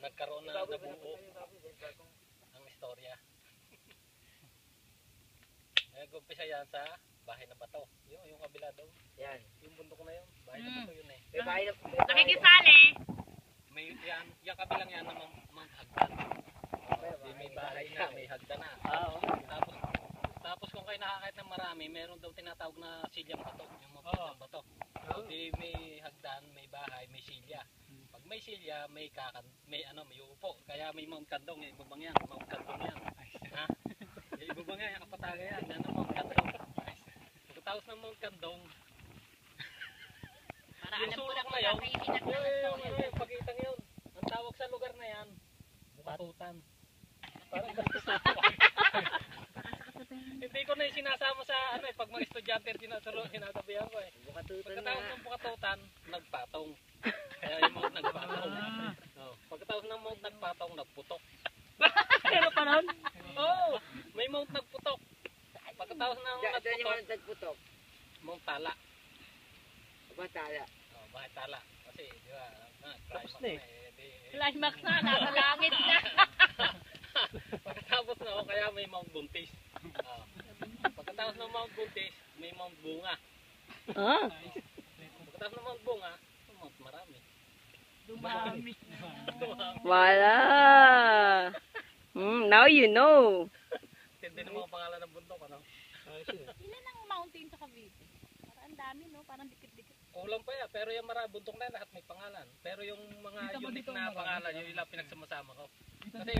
nagkaroon na nabuo ang istorya. Nag-umpisa yan sa bahay na bato. Yung kabila daw. Yan. Yung bundok na yun. Bahay na bato yun eh. May bahay na... Nakikisali. May yan, yung kabilang yan na Mount Hagdan. May bahay na, may hagdan na. Tapos kung kayo nakakait ng marami, meron daw tinatawag na silyang bato. Yung mga bato. Di may hagdan, may bahay, may silya. Pag may silya, may may upo. Kaya may Mount Kandong, yung ibabang yan. Mount Kandong yan. Ha? Yung ibabang yan, yung kapataga yan. Yan ang Mount Kandong. Pagkatapos ng Mount Kandong, yung sulok na yun, yung pagkitang yun, ang tawag sa lugar na yan, Bukatutan. Parang hindi ko na yung sinasama sa pag mga estudyante sinatabihan ko eh. Pagkatapos ng Bukatutan, nagpatong. Kaya yung Mount nagpatong. Pagkatapos ng Mount nagpatong, nagputok. Pero pa nun? Oo, may Mount nagputok. Pagkatapos ng nagputok, Mount Tala. Batala. Bakit Tala? Kasi, di ba, Tapos na eh. Climax na, nasa langit na. Pagkatapos na kaya may Mount Buntis. Pagkatapos ng Mount Buntis, may Mount Bunga. Pagkatapos ng Mount Bunga, Mount Marami. Dumami. Wala. Now you know. Tindi ng mga pangalan ng bundok, ano? Ilan ang mountain sa Cavite? Parang ang dami, no? Parang dikit-dikit. Kulang pa yan, pero yung bundok na yan, lahat may pangalan. Pero yung mga unique na pangalan, yung ilang pinagsama-sama ko. Kasi